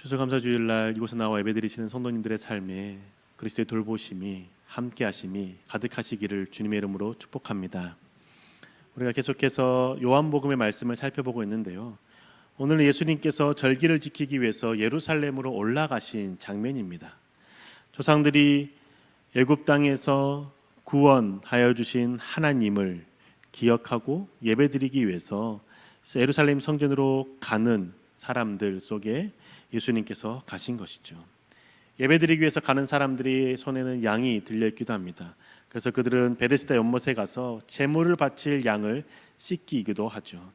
추수감사주일날 이곳에 나와 예배드리시는 성도님들의 삶에 그리스도의 돌보심이 함께하심이 가득하시기를 주님의 이름으로 축복합니다. 우리가 계속해서 요한복음의 말씀을 살펴보고 있는데요, 오늘 예수님께서 절기를 지키기 위해서 예루살렘으로 올라가신 장면입니다. 조상들이 애굽 땅에서 구원하여 주신 하나님을 기억하고 예배드리기 위해서 예루살렘 성전으로 가는 사람들 속에 예수님께서 가신 것이죠. 예배드리기 위해서 가는 사람들이 손에는 양이 들려있기도 합니다. 그래서 그들은 베데스다 연못에 가서 제물을 바칠 양을 씻기기도 하죠.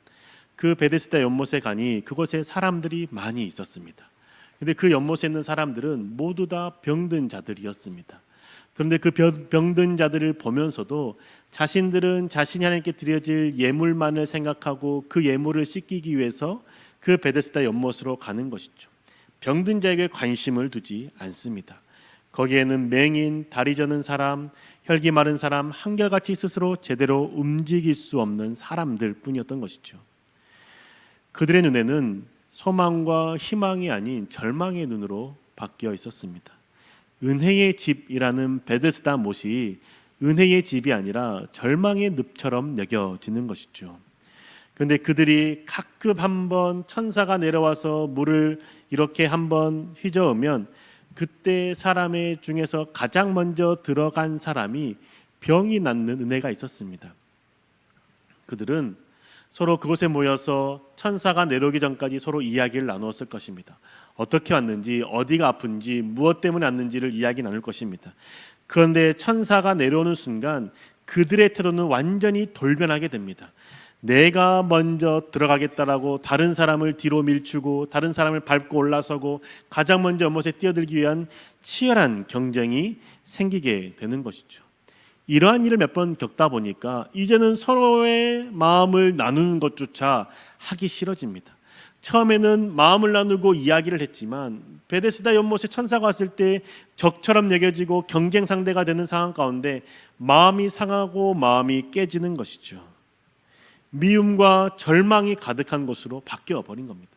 그 베데스다 연못에 가니 그곳에 사람들이 많이 있었습니다. 그런데 그 연못에 있는 사람들은 모두 다 병든 자들이었습니다. 그런데 그 병든 자들을 보면서도 자신들은 자신이 하나님께 드려질 예물만을 생각하고 그 예물을 씻기기 위해서 그 베데스다 연못으로 가는 것이죠. 병든 자에게 관심을 두지 않습니다. 거기에는 맹인, 다리 저는 사람, 혈기 마른 사람, 한결같이 스스로 제대로 움직일 수 없는 사람들 뿐이었던 것이죠. 그들의 눈에는 소망과 희망이 아닌 절망의 눈으로 바뀌어 있었습니다. 은혜의 집이라는 베데스다 못이 은혜의 집이 아니라 절망의 늪처럼 여겨지는 것이죠. 그런데 그들이 가끔 한번 천사가 내려와서 물을 이렇게 한번 휘저으면 그때 사람의 중에서 가장 먼저 들어간 사람이 병이 낫는 은혜가 있었습니다. 그들은 서로 그곳에 모여서 천사가 내려오기 전까지 서로 이야기를 나누었을 것입니다. 어떻게 왔는지, 어디가 아픈지, 무엇 때문에 왔는지를 이야기 나눌 것입니다. 그런데 천사가 내려오는 순간 그들의 태도는 완전히 돌변하게 됩니다. 내가 먼저 들어가겠다라고 다른 사람을 뒤로 밀치고 다른 사람을 밟고 올라서고 가장 먼저 연못에 뛰어들기 위한 치열한 경쟁이 생기게 되는 것이죠. 이러한 일을 몇 번 겪다 보니까 이제는 서로의 마음을 나누는 것조차 하기 싫어집니다. 처음에는 마음을 나누고 이야기를 했지만 베데스다 연못에 천사가 왔을 때 적처럼 여겨지고 경쟁 상대가 되는 상황 가운데 마음이 상하고 마음이 깨지는 것이죠. 미움과 절망이 가득한 곳으로 바뀌어 버린 겁니다.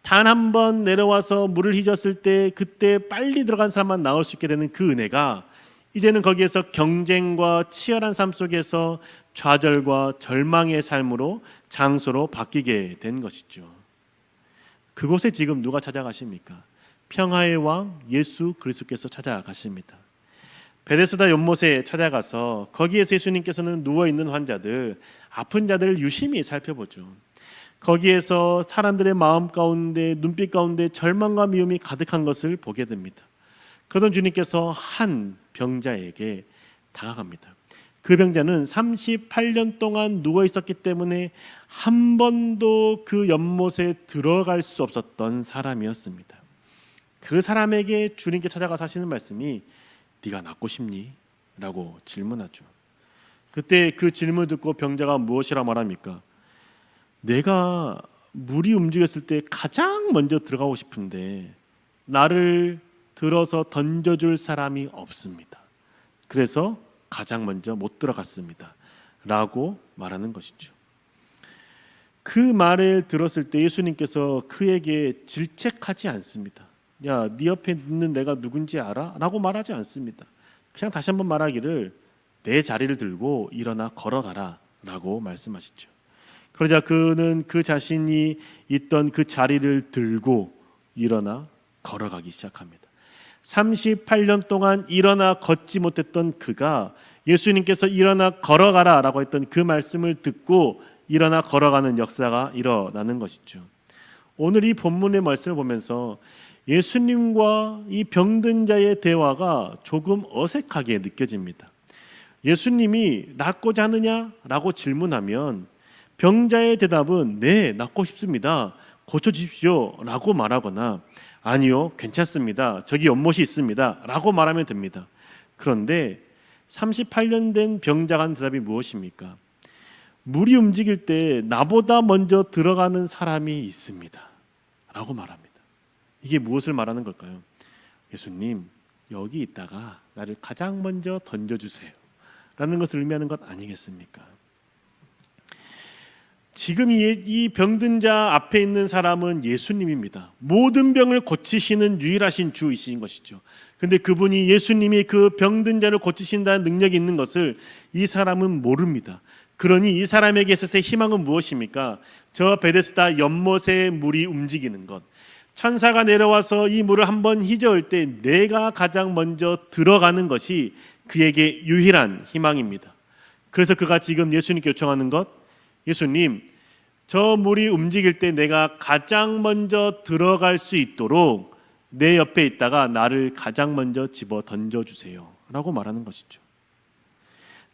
단 한 번 내려와서 물을 휘졌을 때 그때 빨리 들어간 사람만 나올 수 있게 되는 그 은혜가 이제는 거기에서 경쟁과 치열한 삶 속에서 좌절과 절망의 삶으로 장소로 바뀌게 된 것이죠. 그곳에 지금 누가 찾아가십니까? 평화의 왕 예수 그리스도께서 찾아가십니다. 베데스다 연못에 찾아가서 거기에서 예수님께서는 누워있는 환자들, 아픈 자들을 유심히 살펴보죠. 거기에서 사람들의 마음 가운데, 눈빛 가운데 절망과 미움이 가득한 것을 보게 됩니다. 그러던 주님께서 한 병자에게 다가갑니다. 그 병자는 38년 동안 누워있었기 때문에 한 번도 그 연못에 들어갈 수 없었던 사람이었습니다. 그 사람에게 주님께 찾아가서 하시는 말씀이 네가 낫고 싶니? 라고 질문하죠. 그때 그 질문 듣고 병자가 무엇이라 말합니까? 내가 물이 움직였을 때 가장 먼저 들어가고 싶은데 나를 들어서 던져줄 사람이 없습니다. 그래서 가장 먼저 못 들어갔습니다. 라고 말하는 것이죠. 그 말을 들었을 때 예수님께서 그에게 질책하지 않습니다. 야, 네 옆에 있는 내가 누군지 알아? 라고 말하지 않습니다. 그냥 다시 한번 말하기를 내 자리를 들고 일어나 걸어가라 라고 말씀하시죠. 그러자 그는 그 자신이 있던 그 자리를 들고 일어나 걸어가기 시작합니다. 38년 동안 일어나 걷지 못했던 그가 예수님께서 일어나 걸어가라 라고 했던 그 말씀을 듣고 일어나 걸어가는 역사가 일어나는 것이죠. 오늘 이 본문의 말씀을 보면서 예수님과 이 병든 자의 대화가 조금 어색하게 느껴집니다. 예수님이 낫고자 하느냐라고 질문하면 병자의 대답은 네, 낫고 싶습니다. 고쳐주십시오 라고 말하거나 아니요, 괜찮습니다. 저기 연못이 있습니다 라고 말하면 됩니다. 그런데 38년 된 병자가 하는 대답이 무엇입니까? 물이 움직일 때 나보다 먼저 들어가는 사람이 있습니다 라고 말합니다. 이게 무엇을 말하는 걸까요? 예수님, 여기 있다가 나를 가장 먼저 던져주세요 라는 것을 의미하는 것 아니겠습니까? 지금 이 병든 자 앞에 있는 사람은 예수님입니다. 모든 병을 고치시는 유일하신 주이신 것이죠. 근데 그분이 예수님이 그 병든 자를 고치신다는 능력이 있는 것을 이 사람은 모릅니다. 그러니 이 사람에게 있어서의 희망은 무엇입니까? 저 베데스다 연못의 물이 움직이는 것. 천사가 내려와서 이 물을 한번 휘저을 때 내가 가장 먼저 들어가는 것이 그에게 유일한 희망입니다. 그래서 그가 지금 예수님께 요청하는 것, 예수님, 저 물이 움직일 때 내가 가장 먼저 들어갈 수 있도록 내 옆에 있다가 나를 가장 먼저 집어 던져주세요 라고 말하는 것이죠.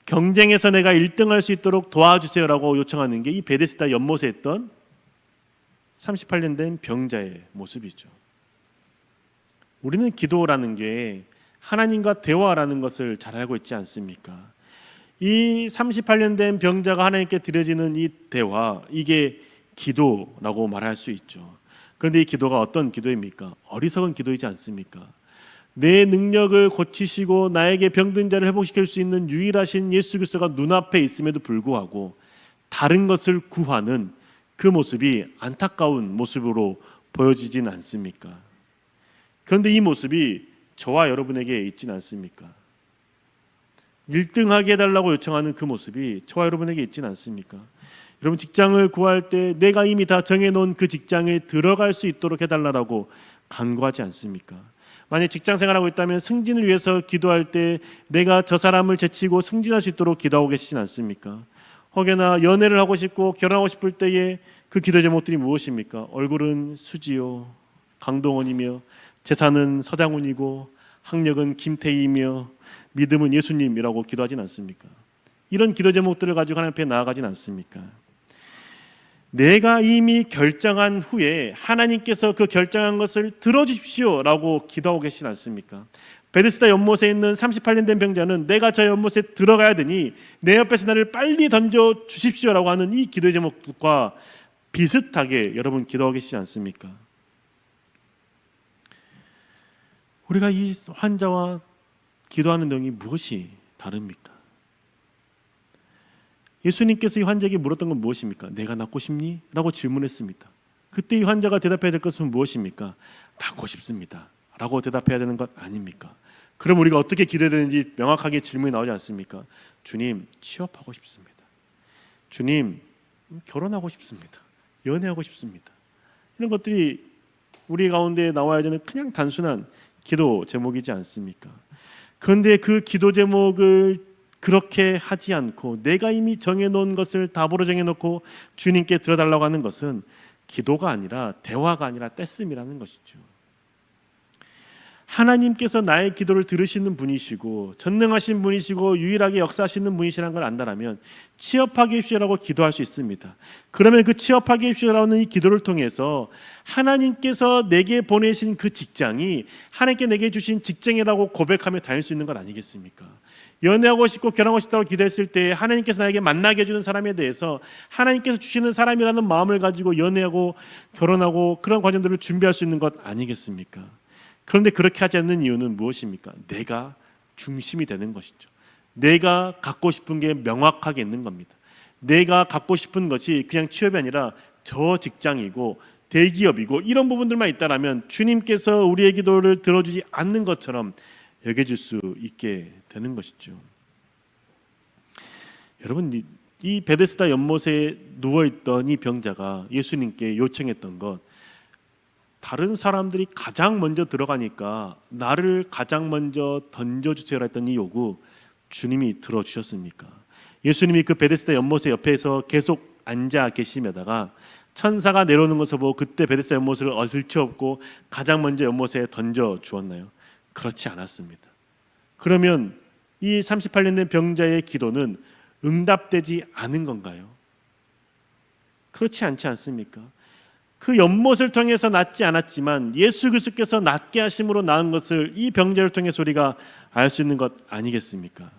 경쟁에서 내가 1등할 수 있도록 도와주세요 라고 요청하는 게 이 베데스다 연못에 있던 38년 된 병자의 모습이죠. 우리는 기도라는 게 하나님과 대화라는 것을 잘 알고 있지 않습니까? 이 38년 된 병자가 하나님께 드려지는 이 대화, 이게 기도라고 말할 수 있죠. 그런데 이 기도가 어떤 기도입니까? 어리석은 기도이지 않습니까? 내 능력을 고치시고 나에게 병든 자를 회복시킬 수 있는 유일하신 예수 그리스도가 눈앞에 있음에도 불구하고 다른 것을 구하는 그 모습이 안타까운 모습으로 보여지진 않습니까? 그런데 이 모습이 저와 여러분에게 있진 않습니까? 1등하게 해달라고 요청하는 그 모습이 저와 여러분에게 있진 않습니까? 여러분 직장을 구할 때 내가 이미 다 정해놓은 그 직장에 들어갈 수 있도록 해달라고 간구하지 않습니까? 만약 직장 생활하고 있다면 승진을 위해서 기도할 때 내가 저 사람을 제치고 승진할 수 있도록 기도하고 계시진 않습니까? 혹여나 연애를 하고 싶고 결혼하고 싶을 때에 그 기도 제목들이 무엇입니까? 얼굴은 수지요, 강동원이며 재산은 서장훈이고 학력은 김태희이며 믿음은 예수님이라고 기도하진 않습니까? 이런 기도 제목들을 가지고 하나님 앞에 나아가진 않습니까? 내가 이미 결정한 후에 하나님께서 그 결정한 것을 들어주십시오라고 기도하고 계시지 않습니까? 베데스다 연못에 있는 38년 된 병자는 내가 저 연못에 들어가야 되니 내 옆에서 나를 빨리 던져 주십시오라고 하는 이 기도 제목과 비슷하게 여러분 기도하고 계시지 않습니까? 우리가 이 환자와 기도하는 내용이 무엇이 다릅니까? 예수님께서 이 환자에게 물었던 건 무엇입니까? 내가 낫고 싶니? 라고 질문했습니다. 그때 이 환자가 대답해야 될 것은 무엇입니까? 낫고 싶습니다 라고 대답해야 되는 것 아닙니까? 그럼 우리가 어떻게 기도해야 되는지 명확하게 질문이 나오지 않습니까? 주님, 취업하고 싶습니다. 주님, 결혼하고 싶습니다. 연애하고 싶습니다. 이런 것들이 우리 가운데 나와야 되는 그냥 단순한 기도 제목이지 않습니까? 그런데 그 기도 제목을 그렇게 하지 않고 내가 이미 정해놓은 것을 답으로 정해놓고 주님께 들어달라고 하는 것은 기도가 아니라 대화가 아니라 떼씀이라는 것이죠. 하나님께서 나의 기도를 들으시는 분이시고 전능하신 분이시고 유일하게 역사하시는 분이시라는 걸 안다라면 취업하게 해주시라고 기도할 수 있습니다. 그러면 그 취업하게 해주시라는 이 기도를 통해서 하나님께서 내게 보내신 그 직장이 하나님께 내게 주신 직장이라고 고백하며 다닐 수 있는 것 아니겠습니까? 연애하고 싶고 결혼하고 싶다고 기도했을 때 하나님께서 나에게 만나게 해주는 사람에 대해서 하나님께서 주시는 사람이라는 마음을 가지고 연애하고 결혼하고 그런 과정들을 준비할 수 있는 것 아니겠습니까? 그런데 그렇게 하지 않는 이유는 무엇입니까? 내가 중심이 되는 것이죠. 내가 갖고 싶은 게 명확하게 있는 겁니다. 내가 갖고 싶은 것이 그냥 취업이 아니라 저 직장이고 대기업이고 이런 부분들만 있다라면 주님께서 우리의 기도를 들어주지 않는 것처럼 여겨질 수 있게 되는 것이죠. 여러분, 이 베데스다 연못에 누워있던 이 병자가 예수님께 요청했던 것, 다른 사람들이 가장 먼저 들어가니까 나를 가장 먼저 던져주세요 했던 이 요구 주님이 들어주셨습니까? 예수님이 그 베데스다 연못의 옆에서 계속 앉아 계시며다가 천사가 내려오는 것을 보고 그때 베데스다 연못을 어슬쳐엎고 가장 먼저 연못에 던져 주었나요? 그렇지 않았습니다. 그러면 이 38년 된 병자의 기도는 응답되지 않은 건가요? 그렇지 않지 않습니까? 그 연못을 통해서 낫지 않았지만 예수 그리스도께서 낫게 하심으로 나은 것을 이 병자를 통해서 우리가 알 수 있는 것 아니겠습니까?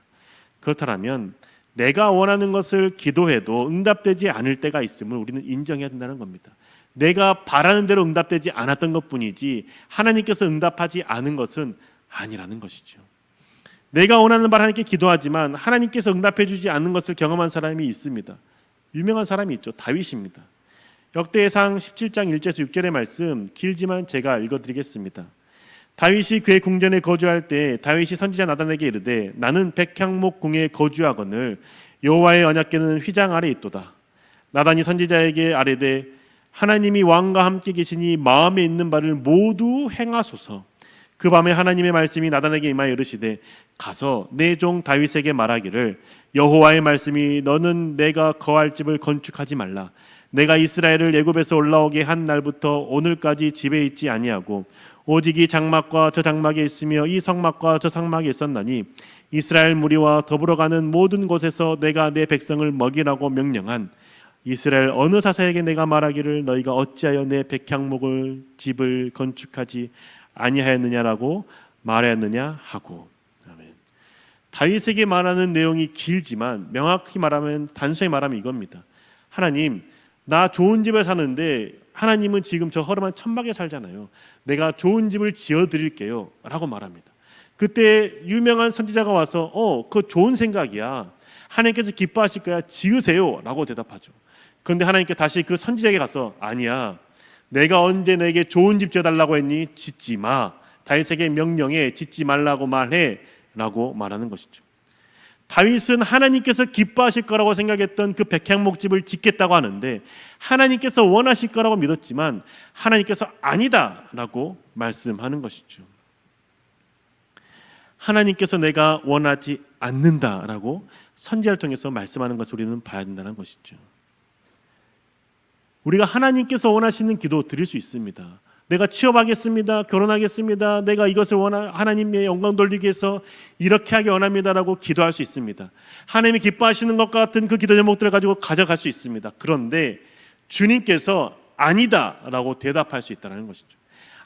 그렇다면 내가 원하는 것을 기도해도 응답되지 않을 때가 있음을 우리는 인정해야 된다는 겁니다. 내가 바라는 대로 응답되지 않았던 것뿐이지 하나님께서 응답하지 않은 것은 아니라는 것이죠. 내가 원하는 바를 하나님께 기도하지만 하나님께서 응답해 주지 않는 것을 경험한 사람이 있습니다. 유명한 사람이 있죠. 다윗입니다. 역대상 17장 1절에서 6절의 말씀 길지만 제가 읽어드리겠습니다. 다윗이 그의 궁전에 거주할 때 다윗이 선지자 나단에게 이르되 나는 백향목 궁에 거주하거늘 여호와의 언약궤는 휘장 아래 있도다. 나단이 선지자에게 아뢰되 하나님이 왕과 함께 계시니 마음에 있는 바를 모두 행하소서. 그 밤에 하나님의 말씀이 나단에게 임하여 이르시되 가서 내 종 다윗에게 말하기를 여호와의 말씀이 너는 내가 거할 집을 건축하지 말라. 내가 이스라엘을 애굽에서 올라오게 한 날부터 오늘까지 집에 있지 아니하고 오직 이 장막과 저 장막에 있으며 이 성막과 저 성막에 있었나니 이스라엘 무리와 더불어 가는 모든 곳에서 내가 내 백성을 먹이라고 명령한 이스라엘 어느 사사에게 내가 말하기를 너희가 어찌하여 내 백향목을 집을 건축하지 아니하였느냐라고 말하였느냐 하고. 아멘. 다윗에게 말하는 내용이 길지만 명확히 말하면 단순히 말하면 이겁니다. 하나님, 나 좋은 집에 사는데 하나님은 지금 저 허름한 천막에 살잖아요. 내가 좋은 집을 지어드릴게요 라고 말합니다. 그때 유명한 선지자가 와서 그거 좋은 생각이야. 하나님께서 기뻐하실 거야. 지으세요 라고 대답하죠. 그런데 하나님께 다시 그 선지자에게 가서 아니야. 내가 언제 내게 좋은 집 지어달라고 했니? 짓지 마. 다윗에게 명령해 짓지 말라고 말해 라고 말하는 것이죠. 다윗은 하나님께서 기뻐하실 거라고 생각했던 그 백향목집을 짓겠다고 하는데 하나님께서 원하실 거라고 믿었지만 하나님께서 아니다라고 말씀하는 것이죠. 하나님께서 내가 원하지 않는다라고 선지자를 통해서 말씀하는 것을 우리는 봐야 된다는 것이죠. 우리가 하나님께서 원하시는 기도 드릴 수 있습니다. 내가 취업하겠습니다. 결혼하겠습니다. 내가 이것을 하나님의 영광 돌리기 위해서 이렇게 하기 원합니다라고 기도할 수 있습니다. 하나님이 기뻐하시는 것 같은 그 기도 제목들을 가지고 가져갈 수 있습니다. 그런데 주님께서 아니다라고 대답할 수 있다는 것이죠.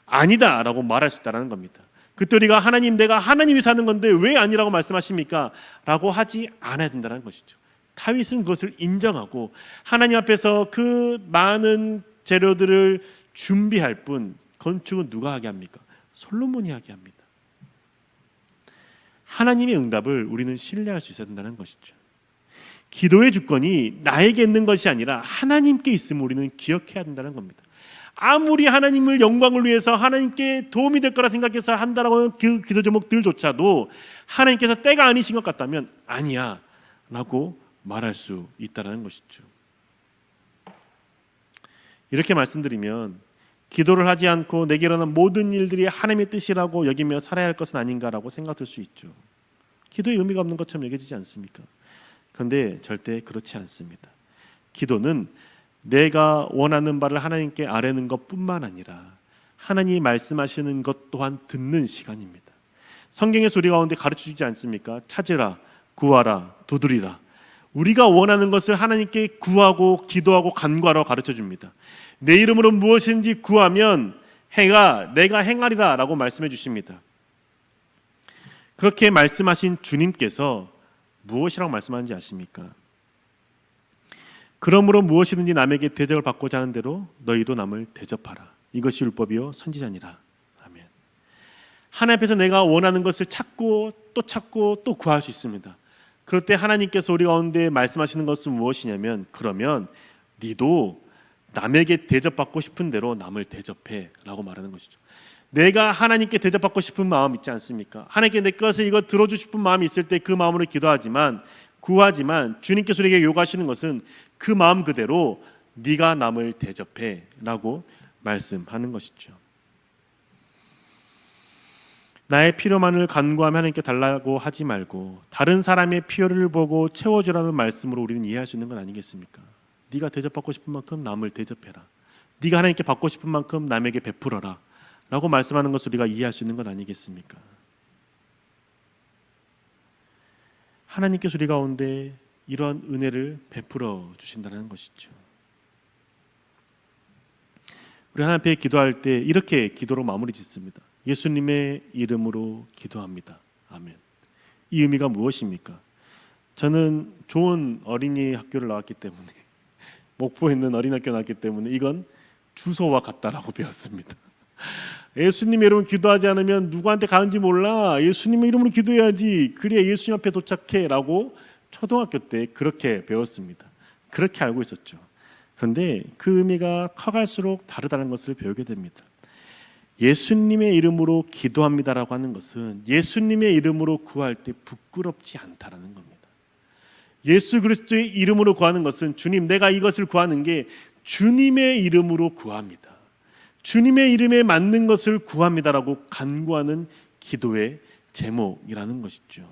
아니다라고 말할 수 있다는 겁니다. 그때 우리가 하나님, 내가 하나님이 사는 건데 왜 아니라고 말씀하십니까? 라고 하지 않아야 된다는 것이죠. 다윗은 그것을 인정하고 하나님 앞에서 그 많은 재료들을 준비할 뿐 건축은 누가 하게 합니까? 솔로몬이 하게 합니다. 하나님의 응답을 우리는 신뢰할 수 있어야 된다는 것이죠. 기도의 주권이 나에게 있는 것이 아니라 하나님께 있음을 우리는 기억해야 된다는 겁니다. 아무리 하나님을 영광을 위해서 하나님께 도움이 될 거라 생각해서 한다라고 하는 그 기도 제목들조차도 하나님께서 때가 아니신 것 같다면 아니야 라고 말할 수 있다는 것이죠. 이렇게 말씀드리면 기도를 하지 않고 내게 일어난 모든 일들이 하나님의 뜻이라고 여기며 살아야 할 것은 아닌가라고 생각될 수 있죠. 기도의 의미가 없는 것처럼 여겨지지 않습니까? 그런데 절대 그렇지 않습니다. 기도는 내가 원하는 바를 하나님께 아뢰는 것뿐만 아니라 하나님이 말씀하시는 것 또한 듣는 시간입니다. 성경의 소리 가운데 가르쳐주지 않습니까? 찾으라, 구하라, 두드리라. 우리가 원하는 것을 하나님께 구하고 기도하고 간구하라고 가르쳐줍니다. 내 이름으로 무엇인지 구하면 내가 행하리라 라고 말씀해 주십니다. 그렇게 말씀하신 주님께서 무엇이라고 말씀하는지 아십니까? 그러므로 무엇이든지 남에게 대접을 받고자 하는 대로 너희도 남을 대접하라. 이것이 율법이요 선지자니라. 아멘. 하나님 앞에서 내가 원하는 것을 찾고 또 구할 수 있습니다. 그럴 때 하나님께서 우리 가운데 말씀하시는 것은 무엇이냐면 그러면 니도 남에게 대접받고 싶은 대로 남을 대접해 라고 말하는 것이죠. 내가 하나님께 대접받고 싶은 마음 있지 않습니까? 하나님께 내 것을 이거 들어주고 싶은 마음이 있을 때 그 마음으로 구하지만 주님께서 우리에게 요구하시는 것은 그 마음 그대로 네가 남을 대접해 라고 말씀하는 것이죠. 나의 필요만을 간구하며 하나님께 달라고 하지 말고 다른 사람의 필요를 보고 채워주라는 말씀으로 우리는 이해할 수 있는 건 아니겠습니까? 네가 대접받고 싶은 만큼 남을 대접해라. 네가 하나님께 받고 싶은 만큼 남에게 베풀어라 라고 말씀하는 것을 우리가 이해할 수 있는 건 아니겠습니까? 하나님께서 우리 가운데 이러한 은혜를 베풀어 주신다는 것이죠. 우리 하나님 앞에 기도할 때 이렇게 기도로 마무리 짓습니다. 예수님의 이름으로 기도합니다. 아멘. 이 의미가 무엇입니까? 저는 좋은 어린이 학교를 나왔기 때문에 목포에 있는 어린이학교 나왔기 때문에 이건 주소와 같다라고 배웠습니다. 예수님의 이름으로 기도하지 않으면 누구한테 가는지 몰라. 예수님의 이름으로 기도해야지. 그래야 예수님 앞에 도착해 라고 초등학교 때 그렇게 배웠습니다. 그렇게 알고 있었죠. 그런데 그 의미가 커갈수록 다르다는 것을 배우게 됩니다. 예수님의 이름으로 기도합니다라고 하는 것은 예수님의 이름으로 구할 때 부끄럽지 않다라는 겁니다. 예수 그리스도의 이름으로 구하는 것은 주님, 내가 이것을 구하는 게 주님의 이름으로 구합니다. 주님의 이름에 맞는 것을 구합니다라고 간구하는 기도의 제목이라는 것이죠.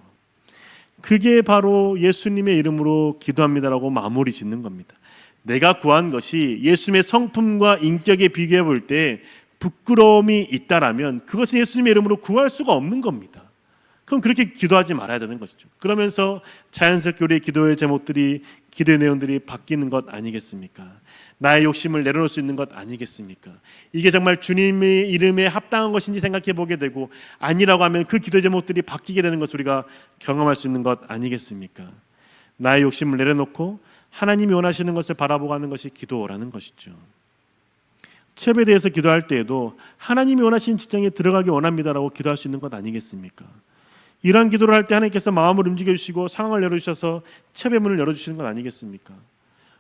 그게 바로 예수님의 이름으로 기도합니다라고 마무리 짓는 겁니다. 내가 구한 것이 예수님의 성품과 인격에 비교해 볼 때 부끄러움이 있다라면 그것은 예수님의 이름으로 구할 수가 없는 겁니다. 그럼 그렇게 기도하지 말아야 되는 것이죠. 그러면서 자연스럽게 우리의 기도의 제목들이, 기도의 내용들이 바뀌는 것 아니겠습니까? 나의 욕심을 내려놓을 수 있는 것 아니겠습니까? 이게 정말 주님의 이름에 합당한 것인지 생각해 보게 되고, 아니라고 하면 그 기도 제목들이 바뀌게 되는 것을 우리가 경험할 수 있는 것 아니겠습니까? 나의 욕심을 내려놓고 하나님이 원하시는 것을 바라보고 하는 것이 기도라는 것이죠. 취업에 대해서 기도할 때에도 하나님이 원하시는 직장에 들어가기 원합니다라고 기도할 수 있는 것 아니겠습니까? 이러한 기도를 할 때 하나님께서 마음을 움직여주시고 상황을 열어주셔서 취업의 문을 열어주시는 것 아니겠습니까?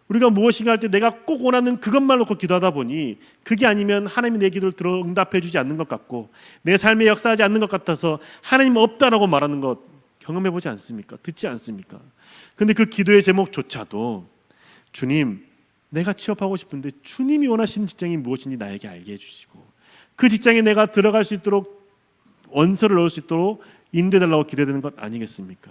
우리가 무엇인가 할 때 내가 꼭 원하는 그것만 놓고 기도하다 보니 그게 아니면 하나님이 내 기도를 들어 응답해 주지 않는 것 같고 내 삶에 역사하지 않는 것 같아서 하나님 없다라고 말하는 것 경험해 보지 않습니까? 듣지 않습니까? 그런데 그 기도의 제목조차도 주님, 내가 취업하고 싶은데 주님이 원하시는 직장이 무엇인지 나에게 알게 해주시고 그 직장에 내가 들어갈 수 있도록 원서를 넣을 수 있도록 인도해달라고 기도해야 되는 것 아니겠습니까?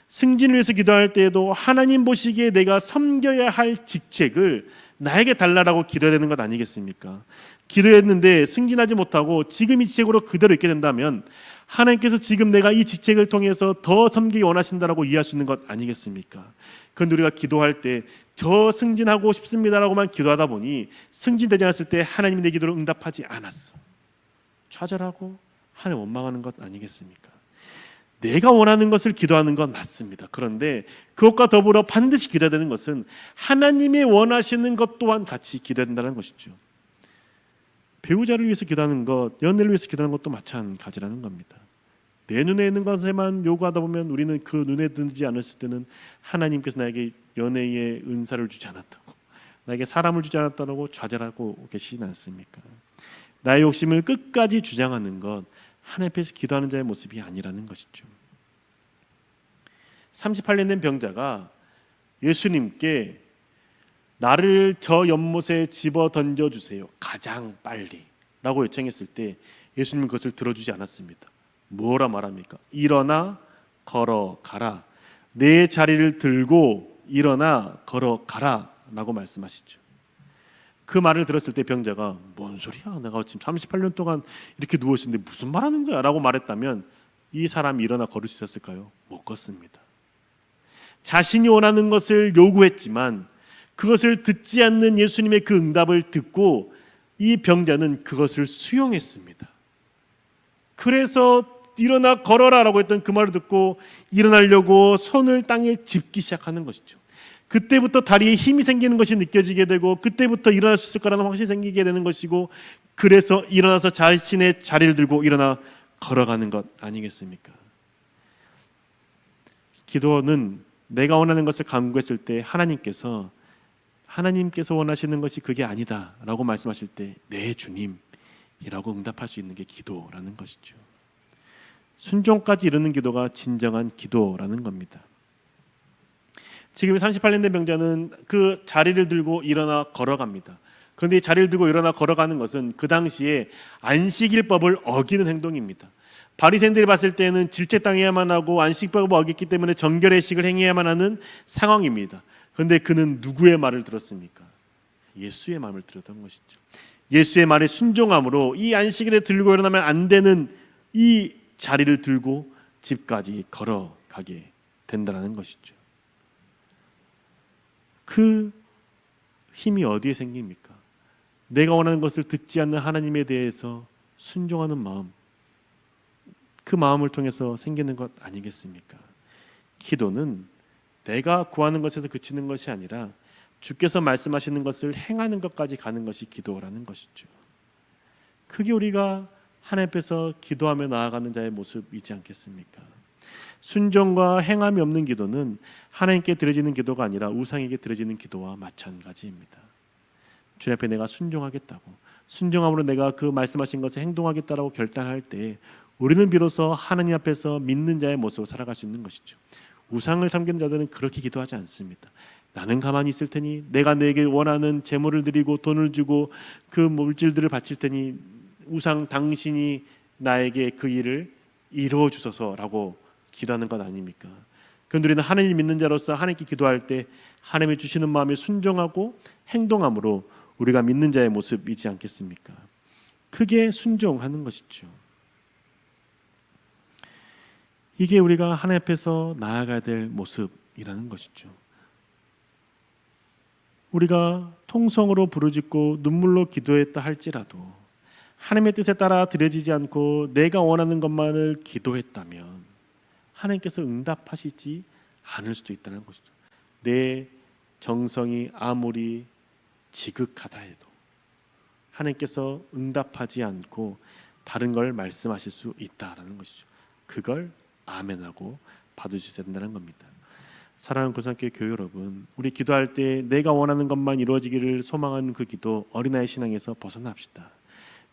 승진을 위해서 기도할 때에도 하나님 보시기에 내가 섬겨야 할 직책을 나에게 달라라고 기도해야 되는 것 아니겠습니까? 기도했는데 승진하지 못하고 지금 이 직책으로 그대로 있게 된다면 하나님께서 지금 내가 이 직책을 통해서 더 섬기기 원하신다라고 이해할 수 있는 것 아니겠습니까? 그런데 우리가 기도할 때 저 승진하고 싶습니다라고만 기도하다 보니 승진되지 않았을 때 하나님이 내 기도를 응답하지 않았어. 좌절하고 하나님 원망하는 것 아니겠습니까? 내가 원하는 것을 기도하는 건 맞습니다. 그런데 그것과 더불어 반드시 기도해야 되는 것은 하나님이 원하시는 것 또한 같이 기도해야 된다는 것이죠. 배우자를 위해서 기도하는 것, 연애를 위해서 기도하는 것도 마찬가지라는 겁니다. 내 눈에 있는 것에만 요구하다 보면 우리는 그 눈에 들지 않았을 때는 하나님께서 나에게 연애의 은사를 주지 않았다고, 나에게 사람을 주지 않았다고 좌절하고 계시지 않습니까? 나의 욕심을 끝까지 주장하는 것, 하나님 앞에서 기도하는 자의 모습이 아니라는 것이죠. 38년 된 병자가 예수님께 나를 저 연못에 집어 던져주세요, 가장 빨리 라고 요청했을 때 예수님은 그것을 들어주지 않았습니다. 뭐라 말합니까? 일어나 걸어가라, 내 자리를 들고 일어나 걸어가라 라고 말씀하시죠. 그 말을 들었을 때 병자가 뭔 소리야, 내가 지금 38년 동안 이렇게 누워있는데 무슨 말하는 거야 라고 말했다면 이 사람이 일어나 걸을 수 있었을까요? 못 걷습니다. 자신이 원하는 것을 요구했지만 그것을 듣지 않는 예수님의 그 응답을 듣고 이 병자는 그것을 수용했습니다. 그래서 일어나 걸어라 라고 했던 그 말을 듣고 일어나려고 손을 땅에 짚기 시작하는 것이죠. 그때부터 다리에 힘이 생기는 것이 느껴지게 되고 그때부터 일어날 수 있을 거라는 확신이 생기게 되는 것이고, 그래서 일어나서 자신의 자리를 들고 일어나 걸어가는 것 아니겠습니까? 기도는 내가 원하는 것을 간구했을 때 하나님께서 원하시는 것이 그게 아니다 라고 말씀하실 때 네 주님이라고 응답할 수 있는 게 기도라는 것이죠. 순종까지 이르는 기도가 진정한 기도라는 겁니다. 지금 38년 된 병자는 그 자리를 들고 일어나 걸어갑니다. 그런데 이 자리를 들고 일어나 걸어가는 것은 그 당시에 안식일법을 어기는 행동입니다. 바리새인들이 봤을 때는 질책당해야만 하고 안식법을 어겼기 때문에 정결의식을 행해야만 하는 상황입니다. 그런데 그는 누구의 말을 들었습니까? 예수의 말을 들었던 것이죠. 예수의 말에 순종함으로 이 안식일에 들고 일어나면 안 되는 이 자리를 들고 집까지 걸어가게 된다는 것이죠. 그 힘이 어디에 생깁니까? 내가 원하는 것을 듣지 않는 하나님에 대해서 순종하는 마음, 그 마음을 통해서 생기는 것 아니겠습니까? 기도는 내가 구하는 것에서 그치는 것이 아니라 주께서 말씀하시는 것을 행하는 것까지 가는 것이 기도라는 것이죠. 그게 우리가 하나님 앞에서 기도하며 나아가는 자의 모습이지 않겠습니까? 순종과 행함이 없는 기도는 하나님께 드려지는 기도가 아니라 우상에게 드려지는 기도와 마찬가지입니다. 주님 앞에 내가 순종하겠다고, 순종함으로 내가 그 말씀하신 것에 행동하겠다라고 결단할 때 우리는 비로소 하나님 앞에서 믿는 자의 모습으로 살아갈 수 있는 것이죠. 우상을 섬기는 자들은 그렇게 기도하지 않습니다. 나는 가만히 있을 테니, 내가 내게 원하는 재물을 드리고 돈을 주고 그 물질들을 바칠 테니 우상 당신이 나에게 그 일을 이루어 주소서라고 기도하는 것 아닙니까? 그런데 우리는 하나님 믿는 자로서 하나님께 기도할 때 하나님이 주시는 마음에 순종하고 행동함으로 우리가 믿는 자의 모습이지 않겠습니까? 크게 순종하는 것이죠. 이게 우리가 하나님 앞에서 나아가야 될 모습이라는 것이죠. 우리가 통성으로 부르짖고 눈물로 기도했다 할지라도 하나님의 뜻에 따라 드려지지 않고 내가 원하는 것만을 기도했다면 하나님께서 응답하시지 않을 수도 있다는 것이죠. 내 정성이 아무리 지극하다 해도 하나님께서 응답하지 않고 다른 걸 말씀하실 수 있다라는 것이죠. 그걸 아멘하고 받아주셔야 된다는 겁니다. 사랑하는 고등학교 교회 여러분, 우리 기도할 때 내가 원하는 것만 이루어지기를 소망하는 그 기도, 어린아이 신앙에서 벗어납시다.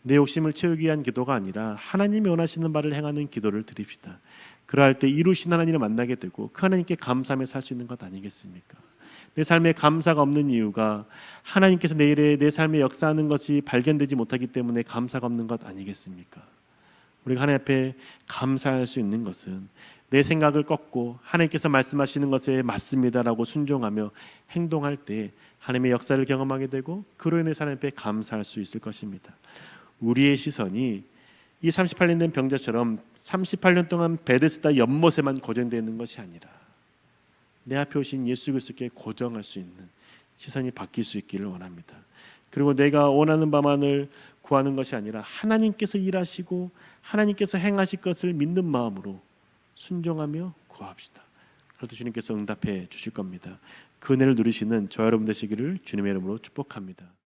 내 욕심을 채우기 위한 기도가 아니라 하나님이 원하시는 바를 행하는 기도를 드립시다. 그러할 때 이루신 하나님을 만나게 되고 그 하나님께 감사하며 살 수 있는 것 아니겠습니까? 내 삶에 감사가 없는 이유가 하나님께서 내일에 내 삶에 역사하는 것이 발견되지 못하기 때문에 감사가 없는 것 아니겠습니까? 우리가 하나님 앞에 감사할 수 있는 것은 내 생각을 꺾고 하나님께서 말씀하시는 것에 맞습니다라고 순종하며 행동할 때 하나님의 역사를 경험하게 되고 그로 인해서 하나님 앞에 감사할 수 있을 것입니다. 우리의 시선이 이 38년 된 병자처럼 38년 동안 베데스다 연못에만 고정되어 있는 것이 아니라 내 앞에 오신 예수 그리스도께 고정할 수 있는 시선이 바뀔 수 있기를 원합니다. 그리고 내가 원하는 바만을 구하는 것이 아니라 하나님께서 일하시고 하나님께서 행하실 것을 믿는 마음으로 순종하며 구합시다. 그래도 주님께서 응답해 주실 겁니다. 그 은혜를 누리시는 저 여러분 되시기를 주님의 이름으로 축복합니다.